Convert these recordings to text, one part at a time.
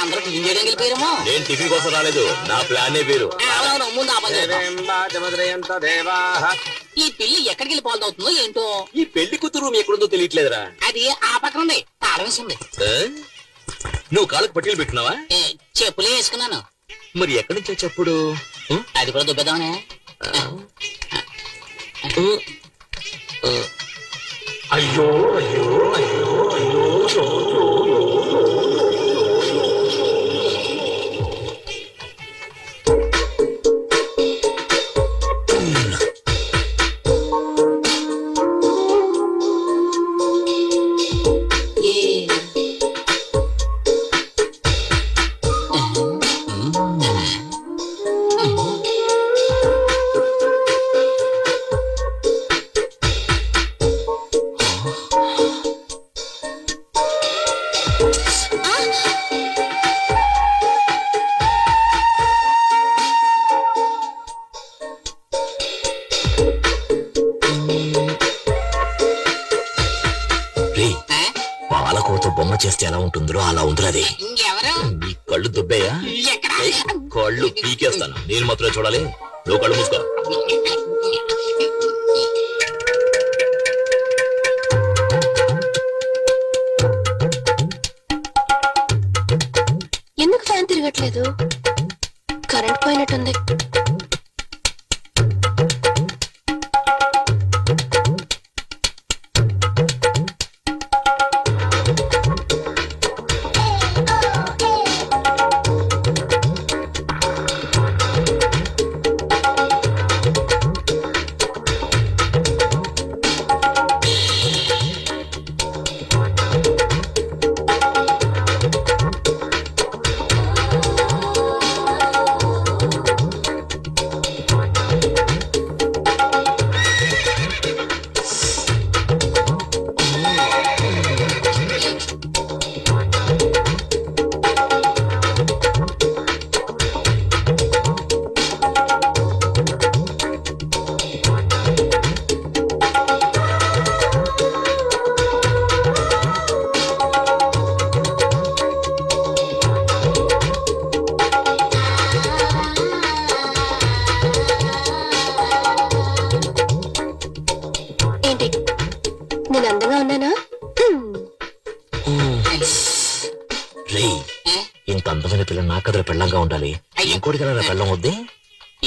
అందరూ టిఫిన్ చేయడానికి వెళ్ళిపోయారేమో. నేను టిఫిన్ కోసం రాలేదు, నా ప్లానే వేరు. అవునవును, ముందు ఈ పెళ్లి ఎక్కడికి వెళ్ళి పాలు అవుతుందో ఏంటో. ఈ పెళ్లి కూతురు రూమ్ ఎక్కడుందో తెలియట్లేదురా. అది ఆ పక్కన ఉంది, తాళం వేసింది. నువ్వు కాళ్ళకు పట్టీలు పెట్టినావా? చెప్పులే వేసుకున్నాను. మరి ఎక్కడి నుంచో చెప్పుడు. అది కూడా దుబ్బేద్దామనే. అయ్యో అయ్యో అయ్యో అయ్యో. చేస్తే ఎలా ఉంటుందో అలా ఉంటున్నది. నీ కళ్ళు దుబ్బయ్యా? కళ్ళు పీకేస్తాను. నేను మాత్రమే చూడాలి, నువ్వు కళ్ళు మూసుకో. ఎందుకు ఫ్యాన్ తిరగట్లేదు? కరెంట్ పోయినట్టుంది. ఇంత అందమైన పిల్ల నా కథల పెళ్ళంగా ఉండాలి. ఇంకోటి కదా పెళ్ళం వద్దే.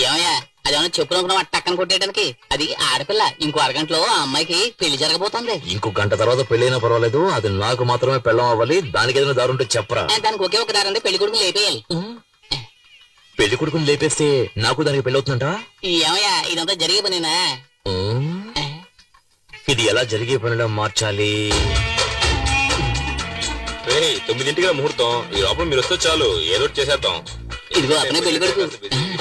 ఏమయ్యా అదేమన్నా చెప్పులు టక్కన కొట్టేయడానికి? అది ఆడపిల్ల. ఇంకో అరగంటలో ఆ అమ్మాయికి పెళ్లి జరగబోతుంది. ఇంకో గంట తర్వాత పెళ్ళైనా పర్వాలేదు, అది నాకు మాత్రమే పెళ్ళం అవ్వాలి. దానికి ఏదైనా దారుంటే చెప్పరా? దానికి ఒకే ఒక దారి, పెళ్లి కొడుకుని లేపేయాలి. పెళ్లి కొడుకుని లేపేస్తే నాకు దానికి పెళ్లి అవుతుందంట. ఏమయ్యా ఇదంతా జరిగే పనేనా? ఇది ఎలా జరిగే పనిలో మార్చాలి? 9ంటికి ముహూర్తం. ఈ లోపల మీరు వస్తే చాలు, ఏదో చేసేద్దాం. ఇదిగో అతనే పెళ్లి కొడుకు.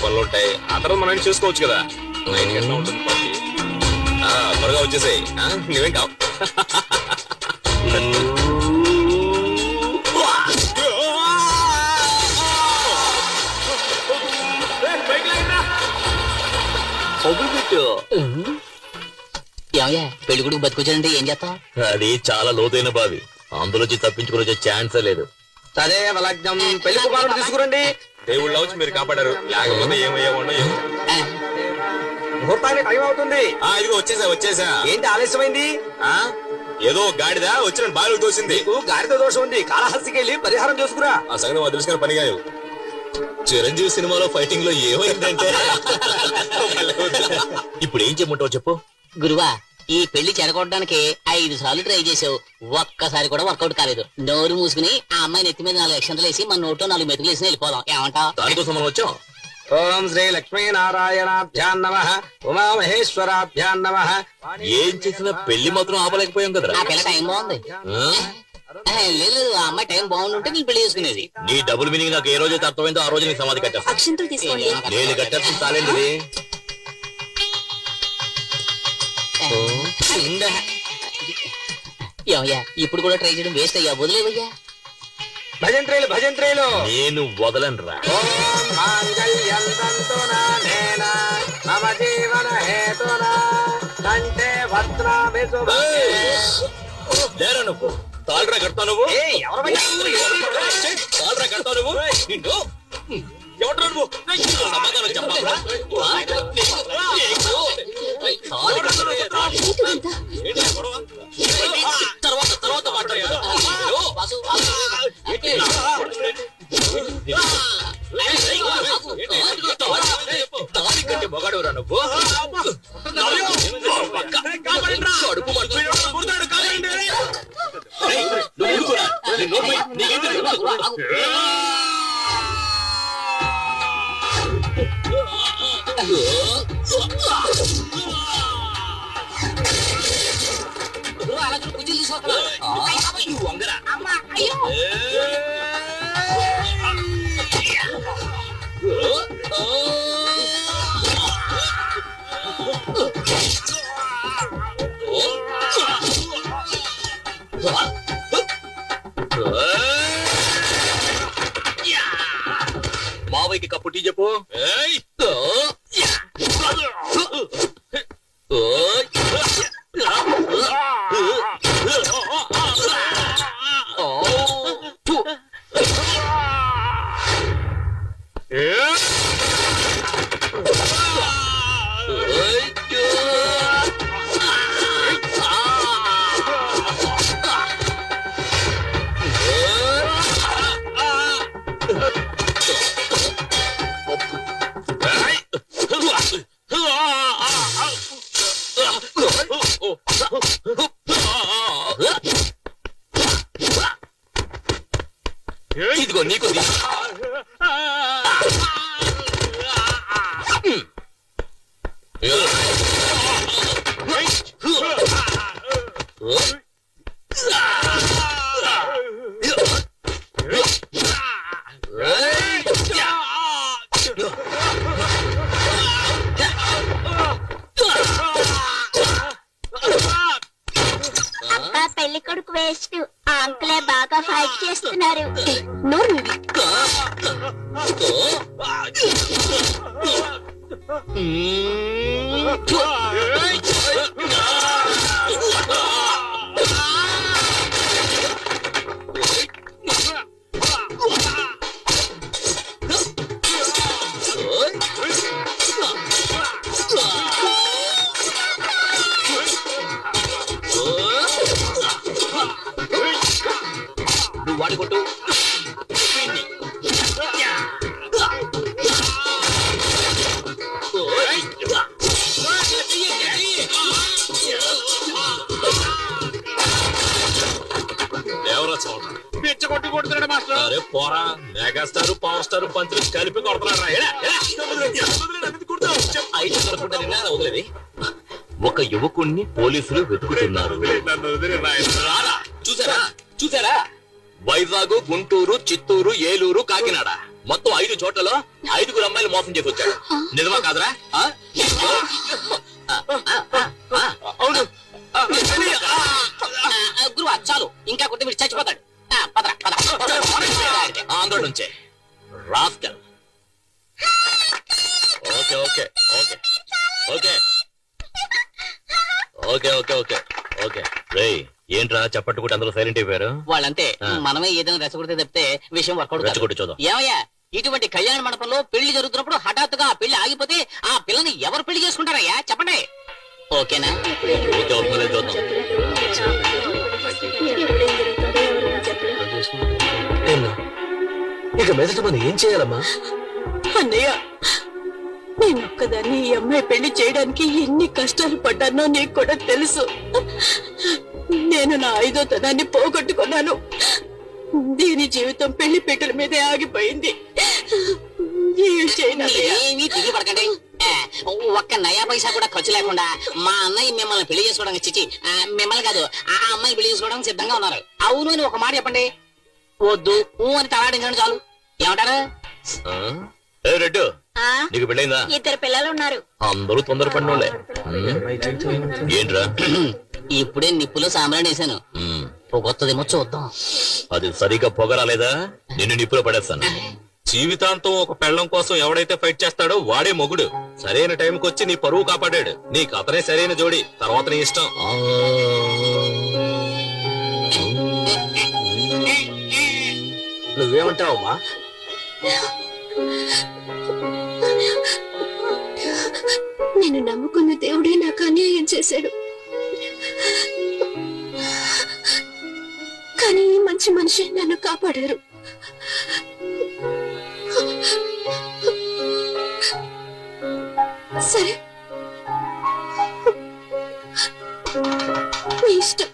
పనులు ఉంటాయి, ఆ తర్వాత మనం చూసుకోవచ్చు కదా. త్వరగా వచ్చేసాయి. నువ్వేం కావు. ఏమయ్యా పెళ్లి కొడుకు బతుకొచ్చాడంటే ఏం చేస్తాం? అది చాలా లోతైన బావి, అందులోంచి తప్పించుకుని వచ్చే ఛాన్సే లేదు. సరే లగ్నం పెళ్లి కుమారుడు తీసుకురండి. దేవుళ్ళ వచ్చి మీరు కాపాడారు, లేకపోతే ఏమయ్యేవాడో ఏమో. ముహూర్తానికి టైం అవుతుంది. ఇదిగో వచ్చేసా. ఏంటి ఆలస్యమైంది? ఏదో గాడిద వచ్చిన బావిలో దోసింది. గాడిద దోషం ఉంది, కాళహస్తికి వెళ్ళి పరిహారం చేసుకురా. ఆ సంగతి మా తెలుసుకుని పని కాదు. చిరంజీవి సినిమాలో ఫైటింగ్ లో ఏమైందంటే ఇప్పుడు ఏం చేయమంటావు చెప్పు. గురువా, ఈ పెళ్లి చెడగొట్టడానికి 5 సార్లు ట్రై చేసావు, ఒక్కసారి కూడా వర్కౌట్ కాలేదు. నోరు మూసుకుని ఆ అమ్మాయి నెత్తి మీద 4 అక్షంతలు వేసి మన నోట్లో 4 మెతుకులు వేసి వెళ్ళిపోదాం. ఏమంటావు? దానికోసం మనం వచ్చాం. ఓం శ్రీ లక్ష్మీ నారాయణాభ్యాన్ నమః, ఉమామహేశ్వరాభ్యాన్ నమః. ఏం చేసినా పెళ్లి మాత్రం ఆపలేకపోయాం కదరా. ఆ పిల్ల టైం బాగుంది. లేదు ఆ అమ్మాయి టైం బాగుంటుంటే నేను పెళ్లి చేసుకునేది. నీ డబుల్ మీనింగ్ నాకు ఏ రోజైతే అర్థమైందో ఆ రోజు నీ సమాధి కట్టేస్తా. అక్షంతలు తీసుకోండి. నేను కట్టేస్తాను తాలేంటిది. ఏమయ్యా ఇప్పుడు కూడా ట్రై చేయడం వేస్ట్ అయ్యా, వదిలేవయ్యా. భజంత్రేలు భజంత్రేలు. నేను వదలను రా. లేరా నువ్వు తాళ్ళరా కడతావు నువ్వు. తాళ్ళరా కడతావు నువ్వు నిన్ను ఎవరు నువ్వు సమాధానం చెప్పాలా తర్వాత మాట్లాడు దాని కంటే మగాడురా నువ్వు అడుపు కుర్చీలు తీసుకొస్తా వంగరా మావయ్యకి కప్పు టీ చెప్పు ఇదిగో నీకు పెళ్లి కొడుకు వేస్ట్ ఆ అంకులే బాగా ఫైట్ చేస్తున్నారు. వాడి కొట్టు ఎవరో చూడ పిచ్చ కొట్టి కొడుతున్నాడు మాస్టర్. అరే పోరా మెగాస్టార్ పవర్ స్టార్ పంచులు కలిపి కొడుతున్నాడు. వదిలేది ఒక యువకుణ్ణి పోలీసులు వెతుకుతున్నారు. చూసారా చూసారా వైజాగ్, గుంటూరు, చిత్తూరు, ఏలూరు, కాకినాడ మొత్తం 5 చోట్లలో 5 అమ్మాయిలు మోసం చేసి వచ్చాడు. నిజమా కాదురా? అవును గురువా చాలు, ఇంకా కొట్టి మీరు చచ్చిపోతాడు. ఆంధ్ర నుంచే rascal. Okay okay okay okay okay okay okay okay రేయ్ ఏంట్రా చప్పట్టుకుంటే అందరూ సైలెంట్ అయిపోయారు? వాళ్ళంతే, మనమే ఏదైనా రెచ్చగొడితే తప్పితే విషయం వర్కౌట్ రెచ్చగొట్టి చూద్దాం. ఏమయ్యా, ఇటువంటి కళ్యాణ మండపంలో పెళ్లి జరుగుతున్నప్పుడు హఠాత్తుగా ఆ పెళ్లి ఆగిపోతే ఆ పిల్లని ఎవరు పెళ్లి చేసుకుంటారయ్యా చెప్పండి. ఓకేనా? ఓకే ఓకే చూద్దాం. ఇక మీదట మనం ఏం చేయాలమ్మా? అన్నయ్య, నేను ఒక్కదాన్ని ఈ అమ్మాయి పెళ్లి చేయడానికి ఎన్ని కష్టాలు పడ్డానో నీకు కూడా తెలుసు. నేను నా 5వ తనాన్ని పోగొట్టుకున్నాను. దీని జీవితం పెళ్లి పీటల మీదే ఆగిపోయింది. ఏమీ తిరిగి పడకండి. ఒక్క నయా పైసా కూడా ఖర్చు లేకుండా మా అన్నయ్య మిమ్మల్ని పెళ్లి చేసుకోవడానికి చిచ్చి మిమ్మల్ని కాదు ఆ అమ్మాయిని పెళ్లి చేసుకోవడానికి సిద్ధంగా ఉన్నారు. అవును అని ఒక మాట చెప్పండి, వద్దు అని తలాడించండి చాలు. ఏమంటారు? రెడ్డు నీకు పెళ్ళైందా? 2 పిల్లలు ఉన్నారు. అందరూ తొందరపడినోళ్ళే. ఏంట్రా? ఇప్పుడే నిప్పులో సాంబ్రాణి వేసాను, పొగొత్తదేమో చూద్దాం. అది సరిగా పొగరాలేదా నిన్ను నిప్పులో పడేస్తాను. జీవితాంతం ఒక పెళ్ళం కోసం ఎవడైతే ఫైట్ చేస్తాడో వాడే మొగుడు. సరైన టైంకి వచ్చి నీ పరువు కాపాడాడు. నీకు అతనే సరైన జోడి, తర్వాత నీ ఇష్టం. నువ్వేమంటావమ్మా? నేను నమ్ముకున్న దేవుడే నాకు అన్యాయం చేశాడు. కానీ ఈ మంచి మనిషి నన్ను కాపాడారు. సరే, మీ ఇష్టం.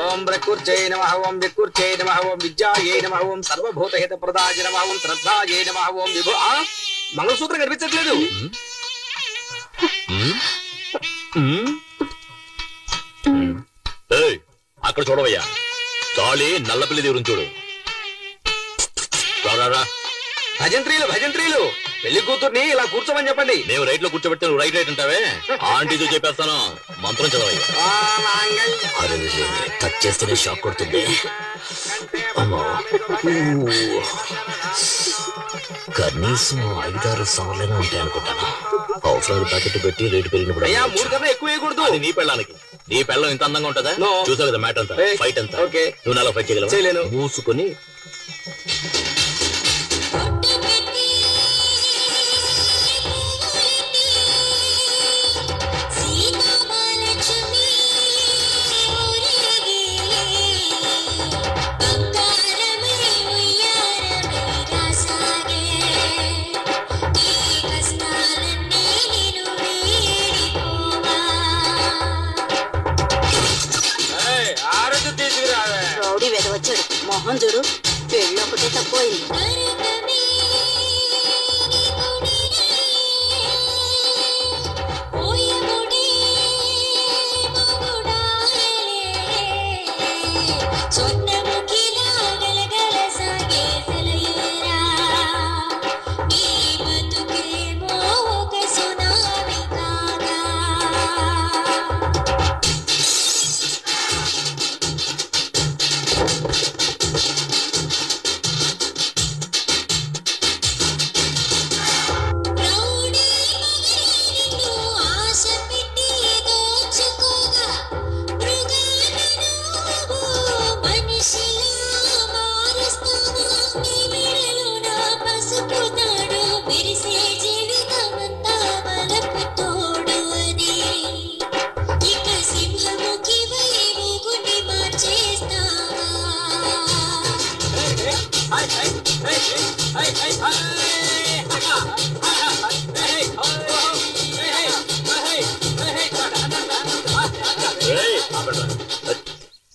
ఓం ప్రకృత్యై నమః, ఓం వికృత్యై నమః, ఓం విద్యాయై నమః, ఓం సర్వభూతహిత ప్రదాయ నమః, ఓం శ్రద్ధాయై నమః, ఓం విభో. మంగళసూత్రం కనిపించట్లేదు. అక్కడ చూడవయ్యా, తాళి నల్లపిల్లి దేవుని చూడు. భజంత్రీలు భజంత్రీలు, పెళ్లి కూతుర్ని ఇలా కూర్చోమని చెప్పండి. మేము రైట్ లో కూర్చోబెడితే నువ్వు రైట్ రైట్ అంటావే. ఆంటీతో చెప్పేస్తాను, మంత్రం చదవయ్యా. అరే టచ్ చేస్తేనే షాక్ కొడుతుంది. కనీసం 5-6 సవర్లైనా ఉంటాయి అనుకుంటాను. అవసరాలు ప్యాకెట్ పెట్టి రేటు పెరిగినప్పుడు 3 కన్నా ఎక్కువ వేయకూడదు. అది నీ పెళ్ళానికి. నీ పెళ్ళం ఇంత అందంగా ఉంటుందా? చూసావు కదా మ్యాట్ అంతా, ఫైట్ అంతా. నువ్వు నాలో ఫైట్ చేయగలవు? మూసుకొని రౌడీ వెదవచ్చాడు. మొహం చూడు, పెళ్ళి ఒకటే తక్కువైంది.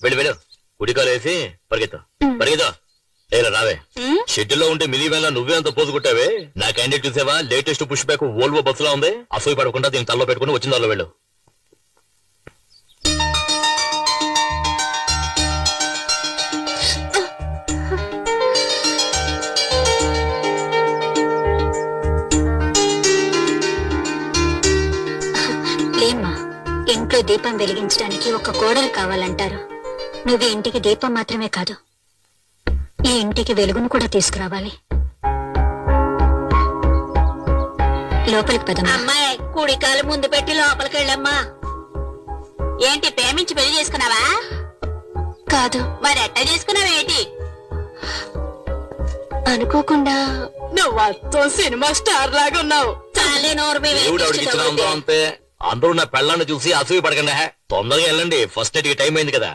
వెళ్ళు వెళ్ళు, కుడికాలు వేసి పరిగెత్తా పరిగెత్తా. ఏలా రావే, షెడ్యూల్లో ఉంటే మినీ వ్యాన్ లా నువ్వే అంత పోజు కొట్టావే. నా క్యాండిడేట్ చూసావా? లేటెస్ట్ పుష్ బ్యాక్ వోల్వో బస్సులా ఉంది. అసూయ పడకుండా దీన్ని తల్లో పెట్టుకుని వచ్చిన దానిలో వెళ్ళు. లేమ్మా, ఇంట్లో దీపం వెలిగించడానికి ఒక కోడలు కావాలంటారు. నువ్వు ఇంటికి దీపం మాత్రమే కాదు, ఈ ఇంటికి వెలుగును కూడా తీసుకురావాలి. లోపలికి పదమ్మా. అమ్మాయి, కుడికాలు ముందు పెట్టి లోపలికి వెళ్ళమ్మా. ఏంటి, ప్రేమించి పెళ్లి చేసుకున్నావా? కాదు. మరి ఎట్ట చేసుకున్నావేంటి? అనుకోకుండా. నువ్వు మొత్తం సినిమా స్టార్ లాగా ఉన్నావు. చాలే నోరు అంతే. అందరూ నా పెళ్ళాన్ని చూసి అసూయ పడకండి. తొందరగా వెళ్ళండి, ఫస్ట్ నైట్ కి టైం అయింది కదా.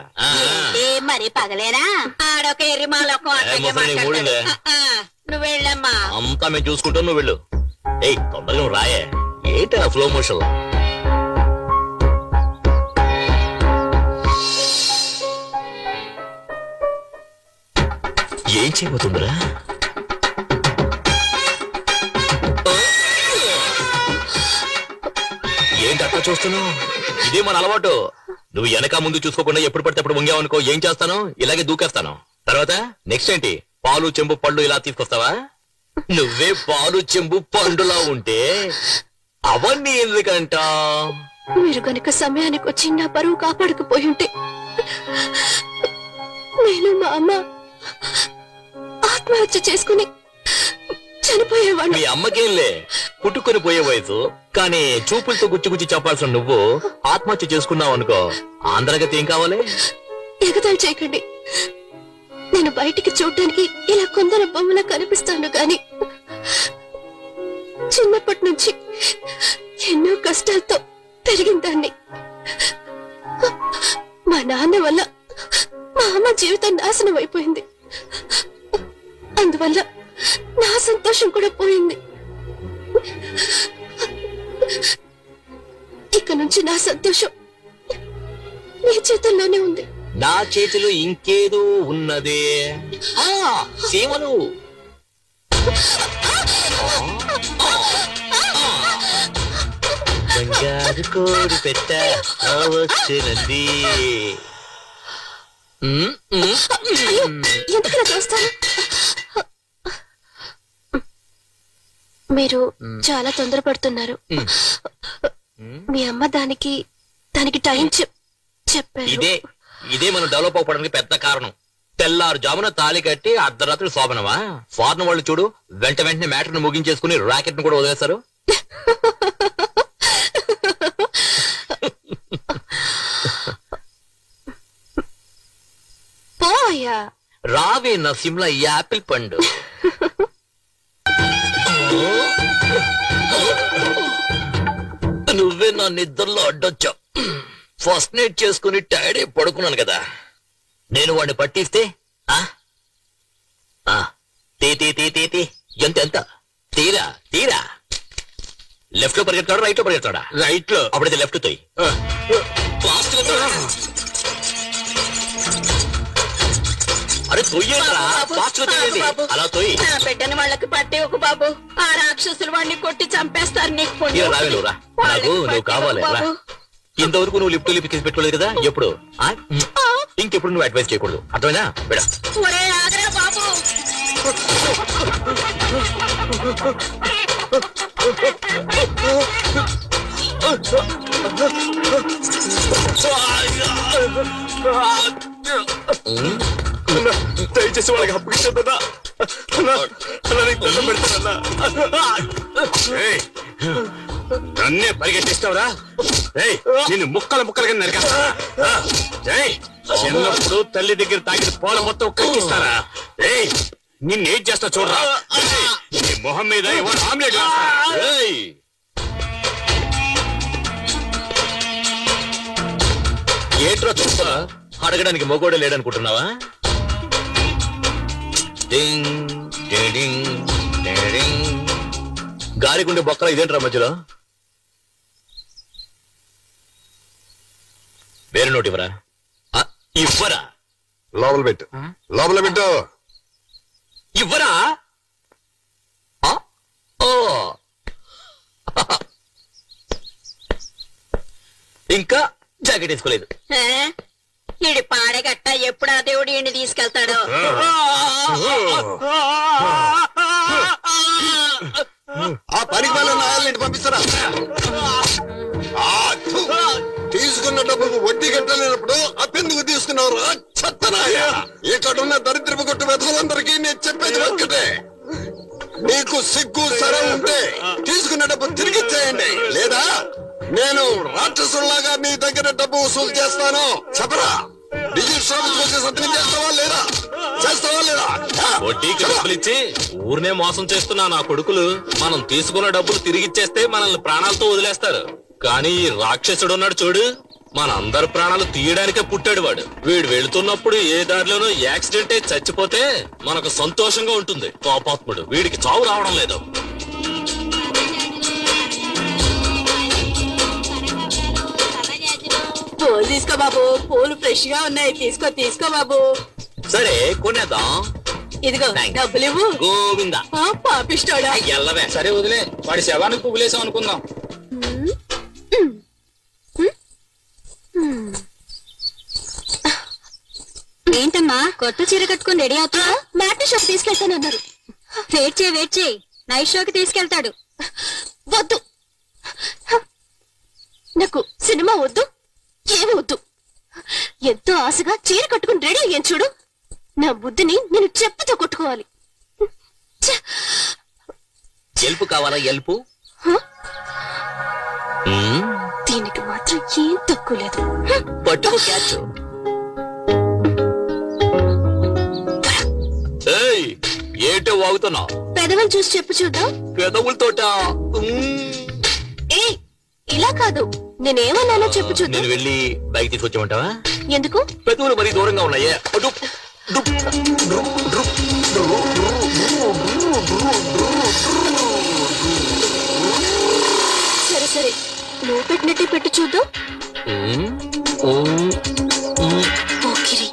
మరి పగలేనా? ఆడొక ఎర్రిమాలొక నువ్వు వెళ్ళమ్మా. అంతా మేము చూసుకుంటాం, నువ్వు వెళ్ళు. ఏయ్ తొందరగా నువ్వు రాయే. ఏంటి స్లో మోషన్? ఏం చేయబోతుందిరా? ఏంటి అట్లా చూస్తున్నావు? ఇదే మన అలవాటు. నువ్వు వెనక ముందు చూసుకోకుండా ఎప్పుడు పడితే అప్పుడు వంగావనుకో, ఏం చేస్తాను? ఇలాగే దూకేస్తాను. తర్వాత నెక్స్ట్ ఏంటి? పాలు చెంబు పళ్ళు ఇలా తీసుకొస్తావా? నువ్వే పాలు చెంబు పండులా ఉంటే అవన్నీ ఎందుకంట? మీరు గనుక సమయానికి వచ్చి నా పరువు కాపాడకపోయి ఉంటే నేను మా అమ్మ ఆత్మహత్య చేసుకుని చనిపోయేవాడు. మీ అమ్మకేంలే, పుట్టుకొని పోయే వయసు. కానీ చూపులతో గుచ్చి గుచ్చి చెప్పాల్సిన నువ్వు ఆత్మహత్య చేసుకున్నావు అనుకో, ఆంధ్రగతి ఏం కావాలి? ఎగతాళి చేయకండి. నేను బయటికి చూడటానికి ఇలా కొందరు బొమ్మలా కనిపిస్తాను గాని చిన్నప్పటి నుంచి ఎన్నో కష్టాలతో పెరిగిన దాన్ని. మా నాన్న వల్ల మా అమ్మ జీవితం నాశనం అయిపోయింది. అందువల్ల నా సంతోషం కూడా పోయింది. ఇక నుంచి నా సంతోషం నీ చేతుల్లోనే ఉంది. నా చేతిలో ఇంకేదో ఉన్నదే. సీమలు బంగారు కోడి పెట్ట వచ్చినది. ఎందుకలా చూస్తారు? మీరు చాలా తొందరపడుతున్నారు. మీ అమ్మ దానికి టైం చెప్పారు. ఇదే మనం డెవలప్ అవ్వడానికి పెద్ద కారణం. తెల్లారుజామున తాళి కట్టి అర్ధరాత్రి శోభనమా? ఫారెన్ వాళ్ళు చూడు, వెంటనే మ్యాటర్ ను ముగించేసుకుని రాకెట్ ను కూడా వదిలేస్తారు. పోయా రావే నా సిమ్లా యాపిల్ పండు. నువ్వే నా నిద్రలో అడ్డొచ్చావు. ఫస్ట్ నైట్ చేసుకుని టైర్డ్ అయి పడుకున్నాను కదా. నేను వాడిని పట్టిస్తే ఎంత తీరా తీరా. లెఫ్ట్ లో పరిగెత్తాడా రైట్ లో పరిగెత్తాడా? రైట్ లో. అప్పుడైతే లెఫ్ట్ తోయి. అరే తొయ్యేరా, ఫాస్ట్ గా తొయ్యండి. అలా తొయ్యి. నా బిడ్డని వాళ్ళకి పట్టే ఒక బాబు. ఆ రాక్షసులు వాడిని కొట్టి చంపేస్తారు. నీకు రావే నువ్వు రా. నాకు నువ్వు కావాలి రా. ఇంతవరకు నువ్వు లిఫ్ట్ లిఫ్ట్ పెట్టుకోలేదు కదా. ఎప్పుడు ఇంకెప్పుడు నువ్వు అడ్వైస్ చేయకూడదు, అర్థమైనా? బిడ ఒరే ఆగరా బాబు. దయచేసి వాళ్ళకి అప్పగించద్దన్నా. నన్నే పరిగెట్టిస్తావురా? నిన్ను ముక్కల ముక్కలుగా నరికేస్తా. చిన్నప్పుడు తల్లి దగ్గర తాగిన పోల మొత్తం కక్కిస్తారా? నిన్నేం చేస్తా చూడరా. నీ మొహం మీద ఇవాళ ఆమ్లెట్ వేస్తా. ఏంట్రా చూస్తా? అడగడానికి మొగోడే లేడనుకుంటున్నావా? గాలిగుండే బొక్కల ఇదేంట్రా మధ్యలో? వేరే నోటి ఇవ్వరా? ఇవ్వరా? లోపల పెట్టు, లోపల పెట్టు. ఇవ్వరా? ఇంకా జాకెట్ వేసుకోలేదు. ఈడి పాడగట్ట ఎప్పుడు ఆ దేవుడు ఈయన్ని తీసుకెళ్తాడో. ఆ పనికి వాళ్ళని పంపిస్తారా? తీసుకున్న డబ్బుకు వడ్డీ కట్టలేనప్పుడు అప్పెందుకు తీసుకున్నారు? చెత్తనాయ. ఇక్కడున్న దరిద్రపు కొట్టు వెధలందరికీ నేను చెప్పేది ఒక్కటే, నీకు సిగ్గు సరే ఉంటే తీసుకున్న డబ్బు తిరిగి ఇచ్చేయండి, లేదా నేను రాక్షసుల్లాగా నీ దగ్గర డబ్బు వసూలు చేస్తాను. చెప్పరా? డిజిల్ షాప్ వచ్చే సత్యం చేస్తావా లేదా? చేస్తావా లేదా? వడ్డీకి డబ్బులు ఇచ్చి ఊరినే మోసం చేస్తున్నా నా కొడుకులు. మనం తీసుకున్న డబ్బులు తిరిగిచ్చేస్తే మనల్ని ప్రాణాలతో వదిలేస్తారు. కానీ ఈ రాక్షసుడు ఉన్నాడు చూడు, మనందరి ప్రాణాలు తీయడానికే పుట్టాడు వాడు. వీడు వెళుతున్నప్పుడు ఏ దారిలోనూ యాక్సిడెంట్ అయి చచ్చిపోతే మనకు సంతోషంగా ఉంటుంది. పాపాత్ముడు, వీడికి చావు రావడం లేదు. పూలు తీసుకో బాబు, పూలు ఫ్రెష్ గా ఉన్నాయి. తీసుకో బాబు. సరే కొనేద్దాం. ఇదిగో డబ్బులు ఇవ్వు. గోవిందా. పాపిస్తాడా? ఎల్లవే. సరే వదిలే, వాడి శవానికి పువ్వులేసాం అనుకుందాం. ఏంటమ్మా కొత్త చీర కట్టుకుని రెడీ అవుతున్నా? మ్యాట్ని షాప్ తీసుకెళ్తానన్నారు. వెయిట్ చేయి నైట్ షోకి తీసుకెళ్తాడు. వద్దు, నాకు సినిమా వద్దు, ఏమి వద్దు. ఎంతో ఆశగా చీర కట్టుకుని రెడీ అయ్యాను చూడు. నా బుద్ధిని నేను చెప్పుతో కొట్టుకోవాలి. ఎల్పు కావాలా? ఎల్పు దీనికి మాత్రం ఏం తక్కువ లేదు. పట్టుకు క్యాచ్. ఏ ఏంటో వాగుతున్నావు? పెదవులు చూసి చెప్పు చూద్దాం. పెదవులతోట ఏ ఇలా కాదు, నేనేమన్నానో చెప్పు చూద్దాం. నేను వెళ్ళి బైక్ తీసుకొచ్చామంటావా? ఎందుకు? పెదవులు మరీ దూరంగా ఉన్నాయే. సరే సరే, నువ్వు పెట్టినట్టే పెట్టు చూద్దాం. పోకిరి.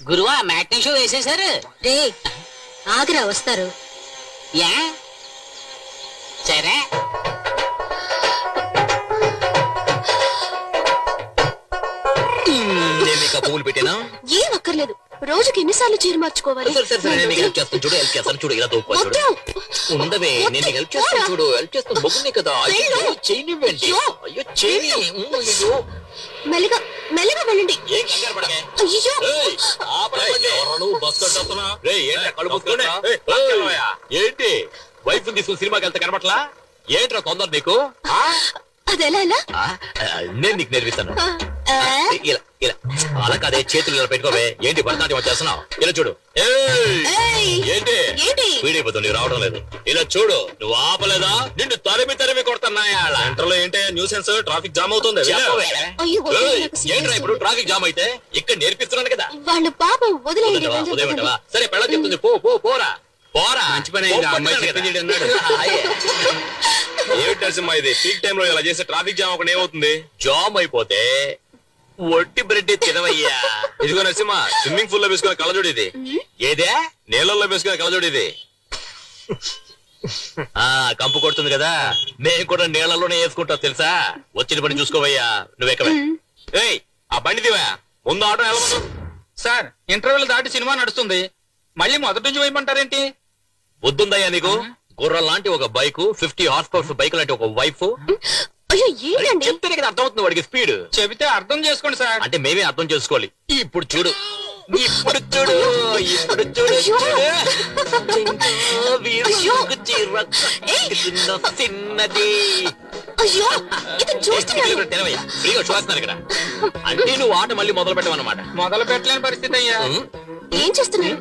గురువా మ్యాట్నీ షో వేసేశారు. రే ఆగ్రా వస్తారు. యా సరే. నేను నీకు పువ్వులు పెట్టానా? ఏం అక్కర్లేదు, రోజుకి ఎన్నిసార్లు చీర మార్చుకోవాలి? నేను నీకు హెల్ప్ చేస్తాను చూడు, హెల్ప్ చేస్తాను చూడు, ఇలా తోపు చూడు. ఉండవే, నేను నీకు హెల్ప్ చేస్తాను చూడు, హెల్ప్ చేస్తాను. బొగ్గునే కదా. అయ్యో చేయనివ్వండి. అయ్యో చేయని. అయ్యో మెల్లగా మెల్లగా వెళ్ళండి. ఏం కంగారు పడకే. అయ్యో ఏంటి వైఫ్ తీసుకుని సినిమాకి వెళ్తే కనబట్లా? ఏంట్రా తొందర నీకు? అదెలా ఎలా? నేను నీకు నేర్పిస్తాను. ఇలా ఇలా అలా కాదే, చేతులు ఇలా పెట్టుకోవే. ఏంటి భరతనాట్యం వచ్చేస్తున్నావు? ఇలా చూడు. ఏంటి వీడైపోతుంది, రావడం లేదు. ఇలా చూడు. నువ్వు ఆపలేదా? నిన్ను తరిమి తరిమి కొడుతున్నాయా? సెంటర్లో ఏంటి న్యూసెన్స్? ట్రాఫిక్ జామ్ అవుతుంది. ఏంట్రా ఇప్పుడు ట్రాఫిక్ జామ్ అయితే? ఇక్కడ నేర్పిస్తున్నాను కదా. వాళ్ళు పాపం వదిలేయండి. ఉదయమంటావా? సరే పెళ్ళ చెప్తుంది, పోరా పోరా. మంచి పని అన్నాడు. ఏమిటి నరసింహ ఇది? పీక్ టైమ్ లో ఇలా చేస్తే ట్రాఫిక్ జామ్ ఒకటి ఏమవుతుంది? జామ్ అయిపోతే ఒట్టి బ్రెడ్ తినవయ్యా. ఇదిగో నరసింహ, స్విమ్మింగ్ పూల్ లో వేసుకునే కళ్ళజోడు ఇది. ఏదే? నీళ్ళల్లో వేసుకునే కళ్ళజోడు ఇది. కంపు కొడుతుంది కదా, నేను కూడా నీళ్ళలోనే వేసుకుంటా తెలుసా. వచ్చిన పని చూసుకోవయ్యా. నువ్వెక్కవే. ఏయ్ ఆ బండి దివా, ముందు ఆటో వెళ్ళమను. సార్ ఇంటర్వెల్ దాటి సినిమా నడుస్తుంది, మళ్ళీ మొదటి నుంచి వేయమంటారేంటి? బుద్ధుందయ్యా నీకు? గుర్రం లాంటి ఒక బైక్, 50 హార్స్ పవర్స్ బైక్ లాంటి ఒక వైఫ్. అయ్యో ఏంటండి? చెప్తేనే కదా అర్థమవుతుంది వాడికి స్పీడ్. చెబితే అర్థం చేసుకోండి సార్. అంటే మేమే అర్థం చేసుకోవాలి. ఇప్పుడు చూడు, ఇప్పుడు చూడు, ఇప్పుడు చూడు. చిన్నది. అయ్యో ఇతను చూస్తున్నాడు. తెలవయ్యా, ఫ్రీగా చూస్తున్నారు ఇక్కడ. అంటే నువ్వు ఆట మళ్ళీ మొదలు పెట్టమన్నమాట. మొదలు పెట్టలేని పరిస్థితి అయ్యా. ఏం చేస్తున్నారు?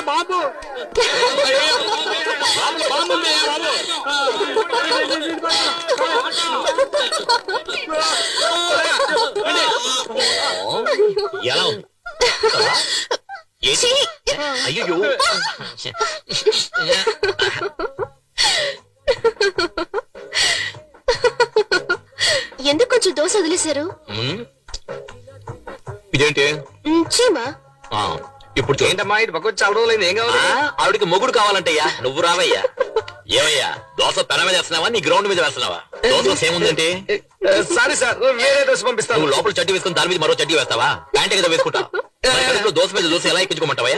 బాబు ఎలా ఉంది? అయ్యో ఎందుకు కొంచెం దోశ వదిలేశారు? ఇదేంటి? చీమా. ఇప్పుడు ఏంటమ్మా ఇటు పక్క వచ్చి అవడం ఏం కావాలి? ఆవిడికి మొగుడు కావాలంటయ్యా. నువ్వు రావయ్యా. ఏమయ్యా దోశ పెన మీద వేస్తున్నావా, నీ గ్రౌండ్ మీద వేస్తున్నావా? దోశ ఏముందంటే? సారీ సార్, వేరే దోశ పంపిస్తాను. నువ్వు లోపల చడ్డీ వేసుకుని దాని మీద మరో చడ్డీ వేస్తావా? ప్యాంట్ కదా వేసుకుంటా. దోశ మీద దోశ ఎలా ఎక్కించుకోమంటావా?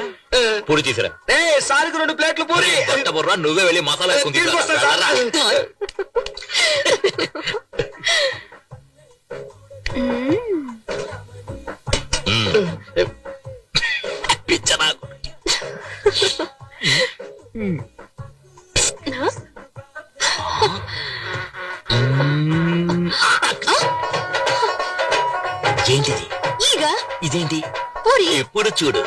పూరి తీసిరా. సారికి 2 ప్లేట్లు పూరి. బుర్రా, నువ్వే వెళ్ళి మసాలా వేసుకుని తీసుకురా. పిచ్చనా ఏంటిది? ఈగ. ఇదేంటి? పూరి. ఎప్పుడు చూడు.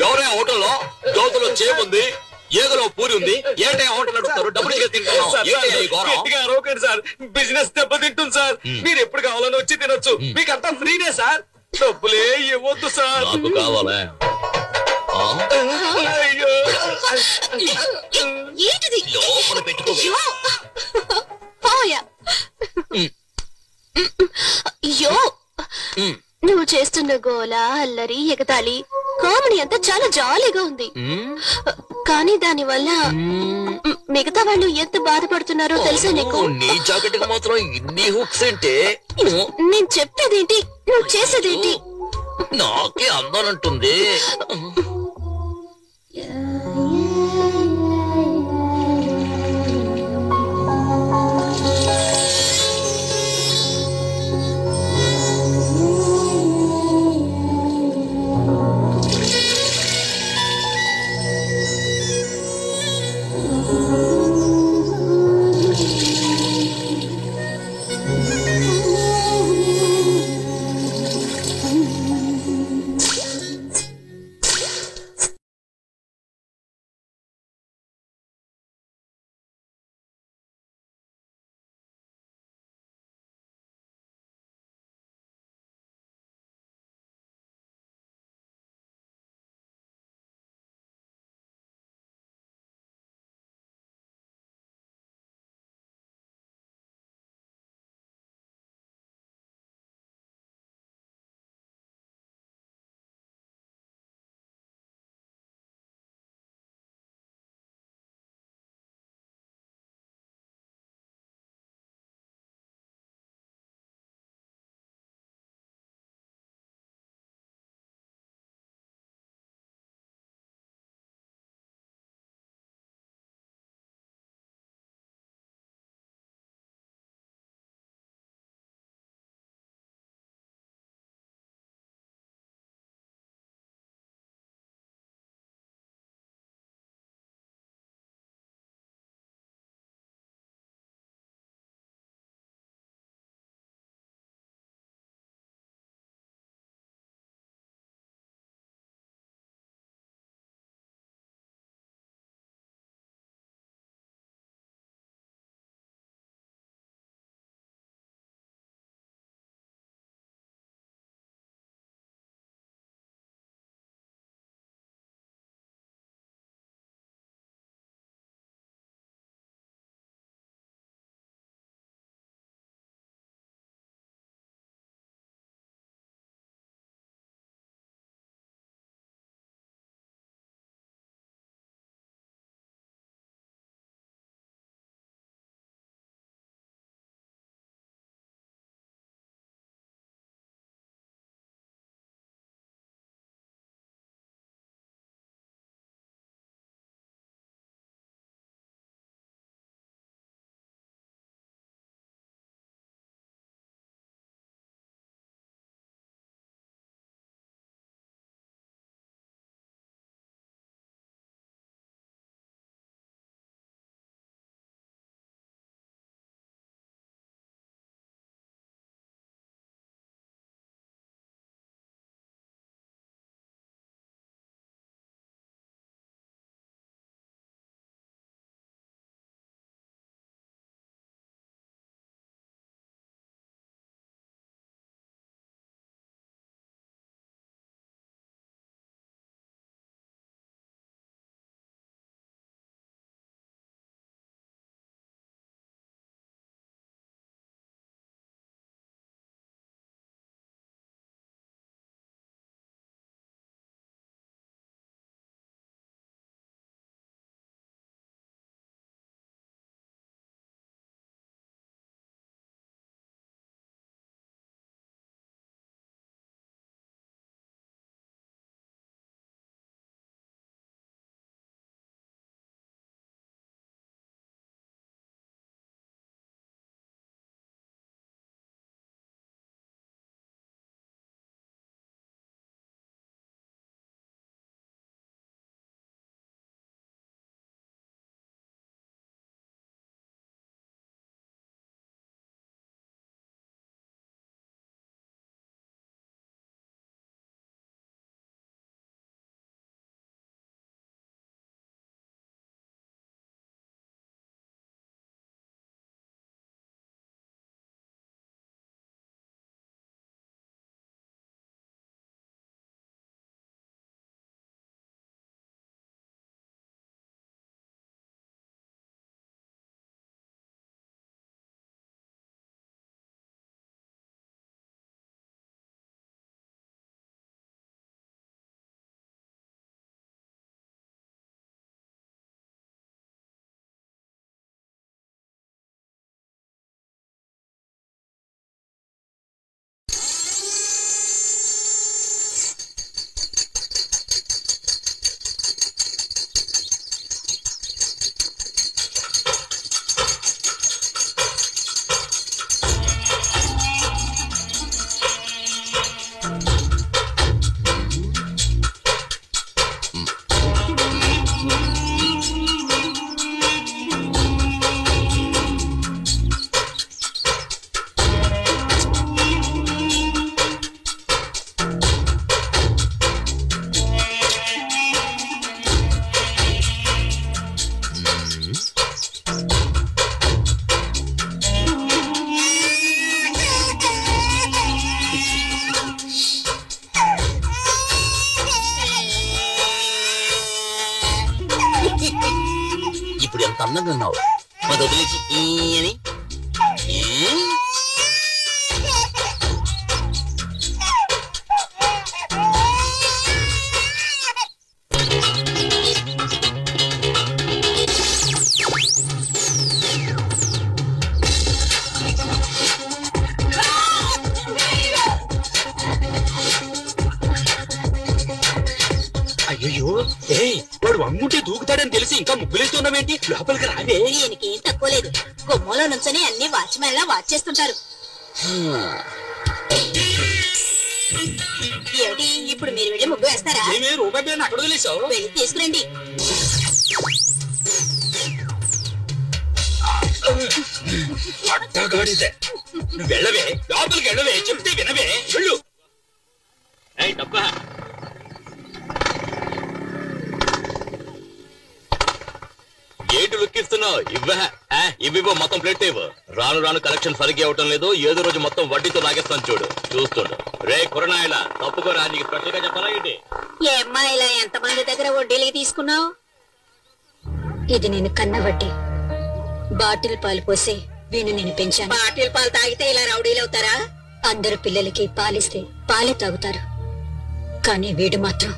ఎవరే హోటల్లో దోశలో చేముంది, ఏగలో పూరి ఉంది, ఏంటే హోటల్ నడుపుతారు? డబ్బులు సార్, బిజినెస్ దెబ్బతింటుంది సార్. మీరు ఎప్పుడు కావాలని వచ్చి తినొచ్చు, మీకు అంతా ఫ్రీనే సార్. డబ్బులే ఇవ్వద్దు సార్. నాకు కావాలా? ఏంటిది? లోపల పెట్టుకో. అయ్యో నువ్వు చేస్తున్న గోల, అల్లరి, ఎగతాళి, కామెడీ అంతా చాలా జాలీగా ఉంది. కానీ దానివల్ల మిగతా వాళ్ళు ఎంత బాధపడుతున్నారో తెలుసా నీకు? నీ జాకెట్ కి మాత్రం ఇన్ని హుక్స్ అంటే నేను చెప్పేదేంటి, నువ్వు చేసేదేంటి? నాకే అందాలంటుంది. ఎంత అందంగా ఉన్నావు. అది వదిలేసి ఈ అని అయ్యో వాడు వంగుంటే దూకుతాడని తెలిసి ఇంకా ముగ్గులేస్తున్నావేంటి? లోపలికి రావే. దీనికి తక్కువ లేదు. గుమ్మలో నుంచొని అన్ని వాచ్మెన్ లా వాచ్ చేస్తుంటారు. ఏమిటి ఇప్పుడు మీరు వెళ్ళి ముగ్గు వేస్తారా? ఏమే రూపాయి బిల్లని అక్కడ వదిలేసావు? వెళ్ళి తీసుకురండి. అట్టగాడిదే. నువ్వు వెళ్ళవే, లోపలికి వెళ్ళవే, చెప్తే వినవే, వెళ్ళు. డబ్బా ఏంటి లుక్కిస్తున్నావు? ఇవ్వ మొత్తం ప్లేట్ ఇవ్వు. రాను రాను కలెక్షన్ సరిగ్గా అవటం లేదు. ఏదో రోజు మొత్తం వడ్డీతో లాగేస్తాను చూడు. చూస్తుండు. రే కురనాయలా తప్పుకోరా, నీకు స్పెషల్ గా చెప్పాలా ఏంటి? ఏమ్మా ఇలా ఎంతమంది దగ్గర వడ్డీలకి తీసుకున్నావు? ఇది నేను కన్న వడ్డీ. బాటిల్ పాలు పోసి వీణు నేను పెంచాను. బాటిల్ పాలు తాగితే ఇలా రౌడీలు అవుతారా? అందరు పిల్లలకి పాలిస్తే పాలే తాగుతారు, కానీ వీడు మాత్రం